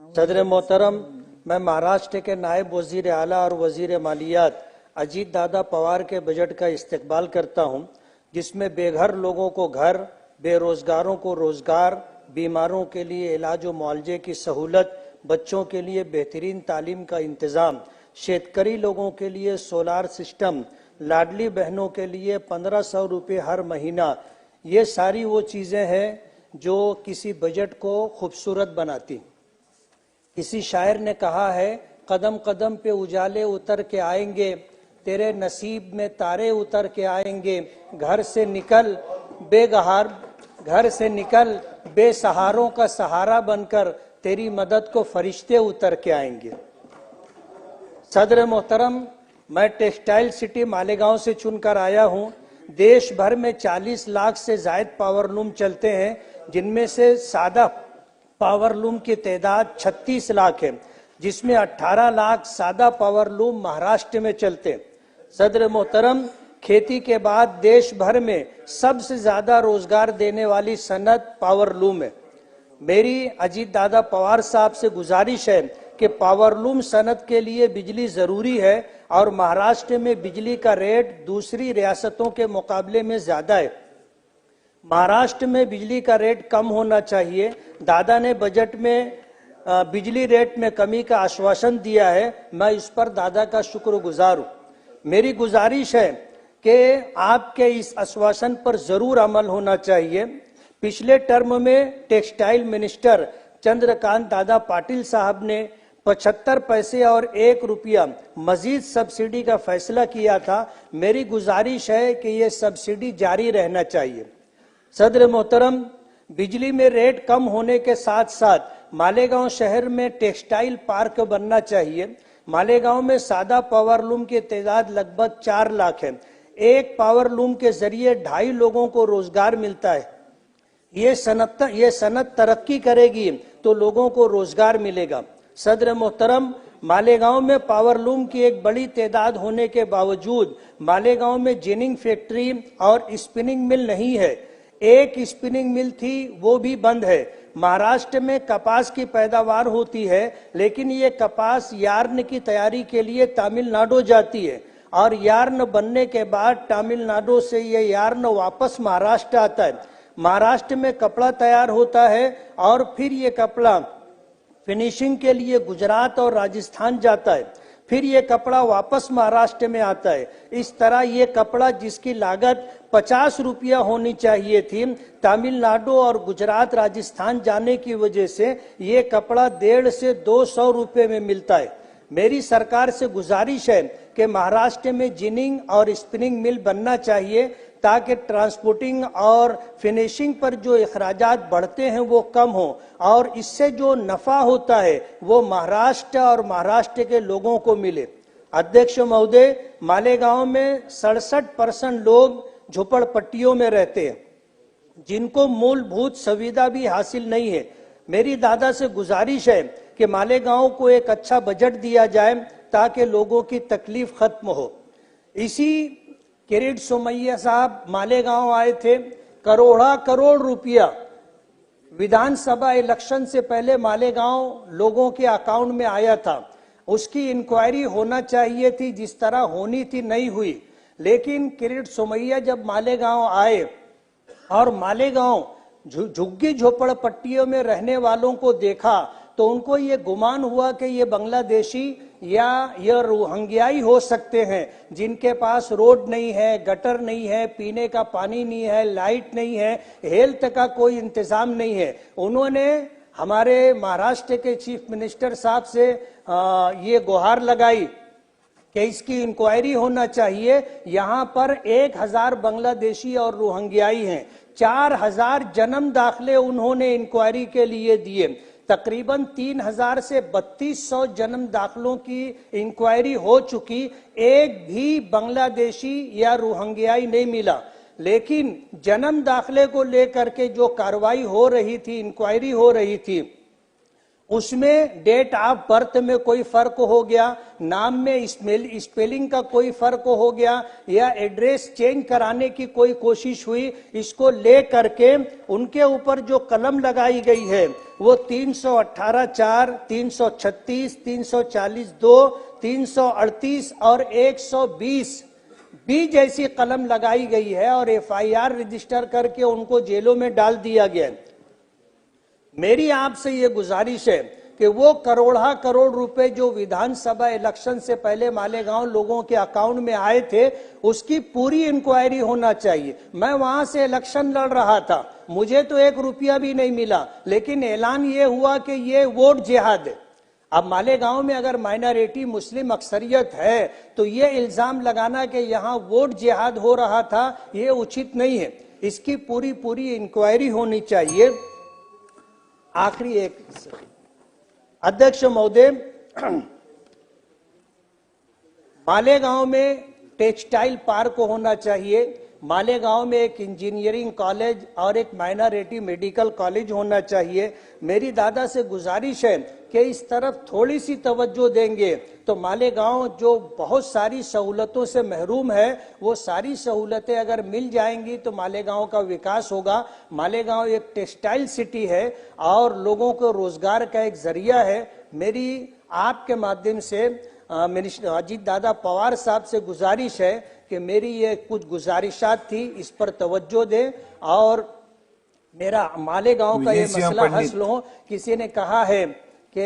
सदर मोहतरम, मैं महाराष्ट्र के नायब वजीर आला और वजीर मालियात अजीत दादा पवार के बजट का इस्तकबाल करता हूं, जिसमें बेघर लोगों को घर, बेरोजगारों को रोजगार, बीमारों के लिए इलाज व मुआवजे की सहूलत, बच्चों के लिए बेहतरीन तालीम का इंतजाम, शेतकरी लोगों के लिए सोलार सिस्टम, लाडली बहनों के लिए 1500 रुपये हर महीना, ये सारी वो चीज़ें हैं जो किसी बजट को खूबसूरत बनाती। किसी शायर ने कहा है, कदम कदम पे उजाले उतर के आएंगे, तेरे नसीब में तारे उतर के आएंगे, घर से निकल बेसहारों का सहारा बनकर, तेरी मदद को फरिश्ते उतर के आएंगे। सदर मोहतरम, मैं टेक्सटाइल सिटी मालेगांव से चुनकर आया हूं। देश भर में 40 लाख से जायद पावरलूम चलते हैं, जिनमें से सादा पावरलूम की तादाद 36 लाख है, जिसमें 18 लाख सादा पावरलूम महाराष्ट्र में चलते हैं। सदर मोहतरम, खेती के बाद देश भर में सबसे ज्यादा रोजगार देने वाली सनत पावरलूम है। मेरी अजीत दादा पवार साहब से गुजारिश है कि पावरलूम सनत के लिए बिजली जरूरी है और महाराष्ट्र में बिजली का रेट दूसरी रियासतों के मुकाबले में ज्यादा है। महाराष्ट्र में बिजली का रेट कम होना चाहिए। दादा ने बजट में बिजली रेट में कमी का आश्वासन दिया है, मैं इस पर दादा का शुक्रगुजार हूं। मेरी गुजारिश है कि आपके इस आश्वासन पर जरूर अमल होना चाहिए। पिछले टर्म में टेक्सटाइल मिनिस्टर चंद्रकांत दादा पाटिल साहब ने 75 पैसे और 1 रुपया मजीद सब्सिडी का फैसला किया था। मेरी गुजारिश है कि ये सब्सिडी जारी रहना चाहिए। सदर मोहतरम, बिजली में रेट कम होने के साथ साथ मालेगांव शहर में टेक्सटाइल पार्क बनना चाहिए। मालेगांव में सादा पावरलूम की तादाद लगभग 4 लाख है। एक पावरलूम के जरिए 2.5 लोगों को रोजगार मिलता है। ये सनत तरक्की करेगी तो लोगों को रोजगार मिलेगा। सदर मोहतरम, मालेगांव में पावरलूम की एक बड़ी तादाद होने के बावजूद मालेगांव में जिनिंग फैक्ट्री और स्पिनिंग मिल नहीं है। एक स्पिनिंग मिल थी, वो भी बंद है। महाराष्ट्र में कपास की पैदावार होती है, लेकिन ये कपास यार्न की तैयारी के लिए तमिलनाडु जाती है और यार्न बनने के बाद तमिलनाडु से ये यार्न वापस महाराष्ट्र आता है। महाराष्ट्र में कपड़ा तैयार होता है और फिर ये कपड़ा फिनिशिंग के लिए गुजरात और राजस्थान जाता है, फिर ये कपड़ा वापस महाराष्ट्र में आता है। इस तरह ये कपड़ा जिसकी लागत 50 रुपया होनी चाहिए थी, तमिलनाडु और गुजरात राजस्थान जाने की वजह से ये कपड़ा 150 से 200 रुपये में मिलता है। मेरी सरकार से गुजारिश है कि महाराष्ट्र में जिनिंग और स्पिनिंग मिल बनना चाहिए, ताकि ट्रांसपोर्टिंग और फिनिशिंग पर जो अखराजात बढ़ते हैं वो कम हो और इससे जो नफा होता है वो महाराष्ट्र और महाराष्ट्र के लोगों को मिले। अध्यक्ष महोदय, मालेगांव में 67% लोग झोपड़पट्टियों में रहते हैं, जिनको मूलभूत सुविधा भी हासिल नहीं है। मेरी दादा से गुजारिश है कि मालेगांव को एक अच्छा बजट दिया जाए ताकि लोगों की तकलीफ खत्म हो। इसी किरीट सोमैया साहब मालेगांव आए थे, करोड़ रुपया विधानसभा इलेक्शन से पहले मालेगांव लोगों के अकाउंट में आया था। उसकी इंक्वायरी होना चाहिए थी, जिस तरह होनी थी नहीं हुई। लेकिन किरीट सोमैया जब मालेगांव आए और मालेगांव झुग्गी झोपड़पट्टियों में रहने वालों को देखा तो उनको ये गुमान हुआ कि ये बांग्लादेशी या ये रोहिंग्याई हो सकते हैं, जिनके पास रोड नहीं है, गटर नहीं है, पीने का पानी नहीं है, लाइट नहीं है, हेल्थ का कोई इंतजाम नहीं है। उन्होंने हमारे महाराष्ट्र के चीफ मिनिस्टर साहब से ये गुहार लगाई कि इसकी इंक्वायरी होना चाहिए। यहाँ पर 1000 बांग्लादेशी और रोहिंग्याई हैं। 4000 जन्म दाखले उन्होंने इंक्वायरी के लिए दिए। तकरीबन 3000 से 3200 जन्म दाखलों की इंक्वायरी हो चुकी, एक भी बांग्लादेशी या रोहिंग्याई नहीं मिला। लेकिन जन्म दाखले को लेकर के जो कार्रवाई हो रही थी, इंक्वायरी हो रही थी, उसमें डेट ऑफ बर्थ में कोई फर्क हो गया, नाम में स्पेलिंग का कोई फर्क हो गया, या एड्रेस चेंज कराने की कोई कोशिश हुई, इसको ले करके उनके ऊपर जो कलम लगाई गई है वो 318(4), 336, 340(2), 338 और 120 भी जैसी कलम लगाई गई है और एफआईआर रजिस्टर करके उनको जेलों में डाल दिया गया। मेरी आपसे ये गुजारिश है कि वो करोड़ रुपए जो विधानसभा इलेक्शन से पहले मालेगांव लोगों के अकाउंट में आए थे, उसकी पूरी इंक्वायरी होना चाहिए। मैं वहां से इलेक्शन लड़ रहा था, मुझे तो 1 रुपया भी नहीं मिला, लेकिन ऐलान ये हुआ कि ये वोट जिहाद है। अब मालेगांव में अगर माइनॉरिटी मुस्लिम अक्सरियत है तो ये इल्जाम लगाना कि यहाँ वोट जिहाद हो रहा था, ये उचित नहीं है। इसकी पूरी इंक्वायरी होनी चाहिए। आखिरी एक, अध्यक्ष महोदय, मालेगांव में टेक्सटाइल पार्क होना चाहिए, मालेगांव में एक इंजीनियरिंग कॉलेज और एक माइनॉरिटी मेडिकल कॉलेज होना चाहिए। मेरी दादा से गुजारिश है कि इस तरफ थोड़ी सी तवज्जो देंगे तो मालेगांव जो बहुत सारी सहूलतों से महरूम है, वो सारी सहूलतें अगर मिल जाएंगी तो मालेगांव का विकास होगा। मालेगांव एक टेक्सटाइल सिटी है और लोगों को रोजगार का एक जरिया है। मेरी आपके माध्यम से मिनिस्टर अजीत दादा पवार साहब से गुजारिश है कि मेरी ये कुछ गुजारिशात थी, इस पर तवज्जो दें और मेरा मालेगांव का ये मसला हल हो। किसी ने कहा है कि